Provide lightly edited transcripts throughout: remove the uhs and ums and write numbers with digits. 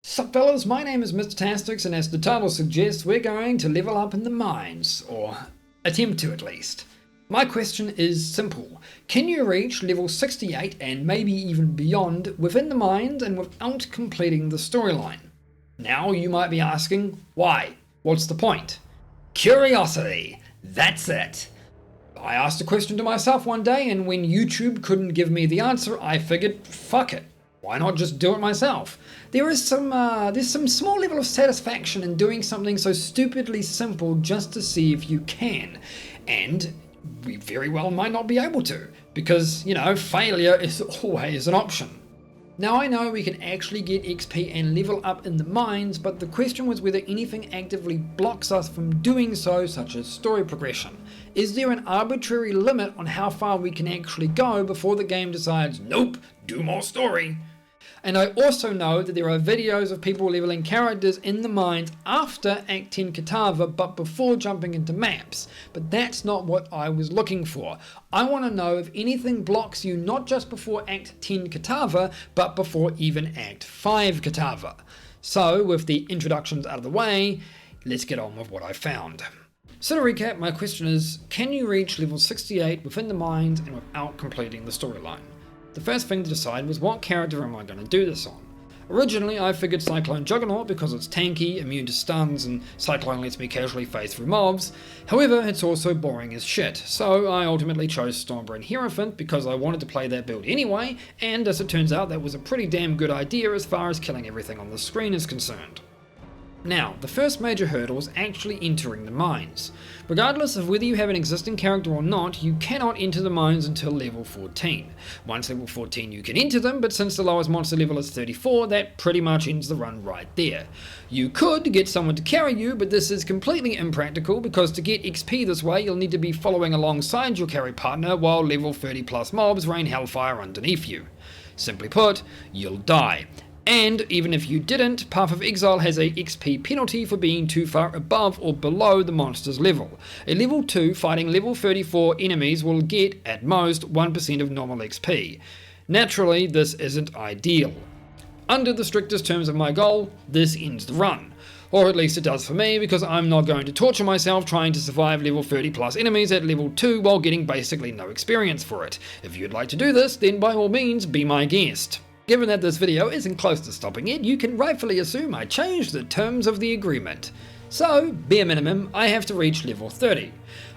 Sup fellas, my name is MrTastix, and as the title suggests, we're going to level up in the mines, or attempt to at least. My question is simple: can you reach level 68 and maybe even beyond within the mines and without completing the storyline? Now you might be asking, why? What's the point? Curiosity, that's it. I asked a question to myself one day, and when YouTube couldn't give me the answer, I figured, fuck it. Why not just do it myself? There's some small level of satisfaction in doing something so stupidly simple just to see if you can. And we very well might not be able to, because, failure is always an option. Now I know we can actually get XP and level up in the mines, but the question was whether anything actively blocks us from doing so, such as story progression. Is there an arbitrary limit on how far we can actually go before the game decides, nope, do more story? And I also know that there are videos of people leveling characters in the mines after Act 10 Katava, but before jumping into maps. But that's not what I was looking for. I want to know if anything blocks you not just before Act 10 Katava, but before even Act 5 Katava. So, with the introductions out of the way, let's get on with what I found. So to recap, my question is, can you reach level 68 within the mines and without completing the storyline? The first thing to decide was, what character am I going to do this on? Originally I figured Cyclone Juggernaut because it's tanky, immune to stuns, and Cyclone lets me casually phase through mobs. However, it's also boring as shit, so I ultimately chose Stormbrain Hierophant because I wanted to play that build anyway, and as it turns out that was a pretty damn good idea as far as killing everything on the screen is concerned. Now, the first major hurdle is actually entering the mines. Regardless of whether you have an existing character or not, you cannot enter the mines until level 14. Once level 14 you can enter them, but since the lowest monster level is 34, that pretty much ends the run right there. You could get someone to carry you, but this is completely impractical because to get XP this way you'll need to be following alongside your carry partner while level 30 plus mobs rain hellfire underneath you. Simply put, you'll die. And even if you didn't, Path of Exile has a XP penalty for being too far above or below the monster's level. A level 2 fighting level 34 enemies will get, at most, 1% of normal XP. Naturally, this isn't ideal. Under the strictest terms of my goal, this ends the run. Or at least it does for me, because I'm not going to torture myself trying to survive level 30 plus enemies at level 2 while getting basically no experience for it. If you'd like to do this, then by all means be my guest. Given that this video isn't close to stopping it, you can rightfully assume I changed the terms of the agreement. So, bare minimum, I have to reach level 30.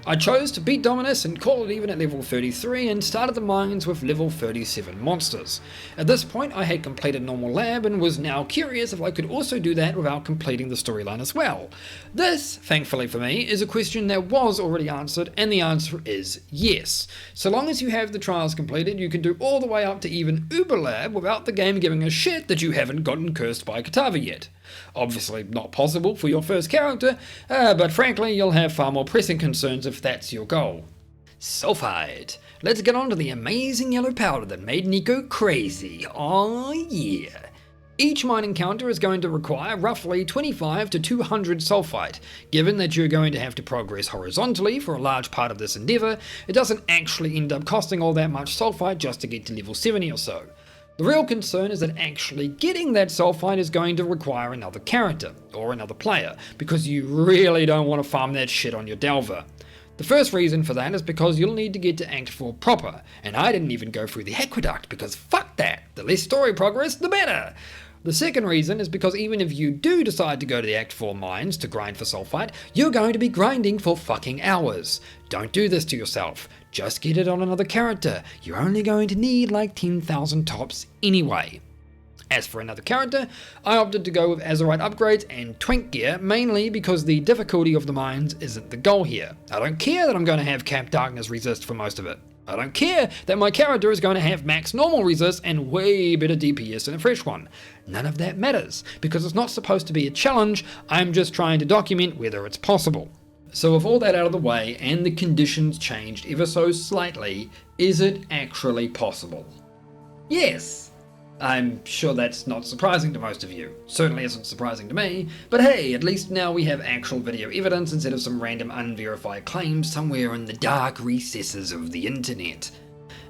I chose to beat Dominus and call it even at level 33 and started the mines with level 37 monsters. At this point I had completed normal lab and was now curious if I could also do that without completing the storyline as well. This, thankfully for me, is a question that was already answered, and the answer is yes. So long as you have the trials completed, you can do all the way up to even Uber Lab without the game giving a shit that you haven't gotten cursed by Katava yet. Obviously not possible for your first character, but frankly you'll have far more pressing concerns if that's your goal. Sulfide. Let's get on to the amazing yellow powder that made Nico crazy. Oh yeah. Each mine encounter is going to require roughly 25 to 200 sulfide. Given that you're going to have to progress horizontally for a large part of this endeavour, it doesn't actually end up costing all that much sulfide just to get to level 70 or so. The real concern is that actually getting that sulfide is going to require another character, or another player, because you really don't want to farm that shit on your Delver. The first reason for that is because you'll need to get to Act 4 proper, and I didn't even go through the aqueduct because fuck that, the less story progress the better. The second reason is because even if you do decide to go to the Act 4 mines to grind for sulfide, you're going to be grinding for fucking hours. Don't do this to yourself. Just get it on another character. You're only going to need like 10,000 tops anyway. As for another character, I opted to go with Azerite upgrades and Twink gear, mainly because the difficulty of the mines isn't the goal here. I don't care that I'm going to have Cap Darkness resist for most of it. I don't care that my character is going to have max normal resist and way better DPS than a fresh one. None of that matters, because it's not supposed to be a challenge, I'm just trying to document whether it's possible. So with all that out of the way, and the conditions changed ever so slightly, is it actually possible? Yes! I'm sure that's not surprising to most of you. Certainly isn't surprising to me, but hey, at least now we have actual video evidence instead of some random unverified claims somewhere in the dark recesses of the internet.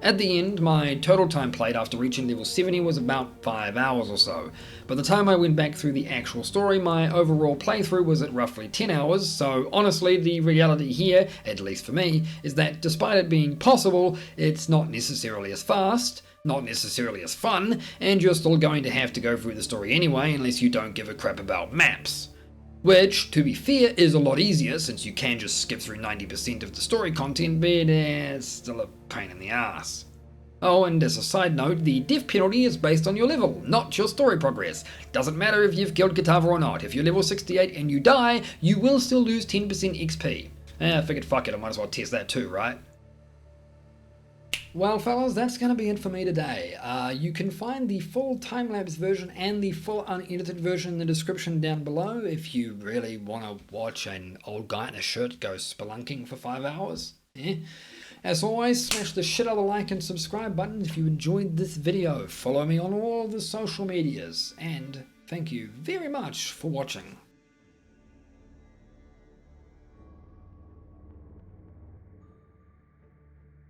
At the end, my total time played after reaching level 70 was about 5 hours or so. By the time I went back through the actual story, my overall playthrough was at roughly 10 hours, so honestly the reality here, at least for me, is that despite it being possible, it's not necessarily as fast, not necessarily as fun, and you're still going to have to go through the story anyway unless you don't give a crap about maps. Which, to be fair, is a lot easier since you can just skip through 90% of the story content, but it's still a pain in the ass. Oh, and as a side note, the death penalty is based on your level, not your story progress. Doesn't matter if you've killed Katava or not, if you're level 68 and you die, you will still lose 10% XP. I figured fuck it, I might as well test that too, right? Well fellas, that's going to be it for me today. You can find the full time-lapse version and the full unedited version in the description down below if you really want to watch an old guy in a shirt go spelunking for 5 hours. As always, smash the shit out of the like and subscribe button if you enjoyed this video. Follow me on all the social medias, and thank you very much for watching.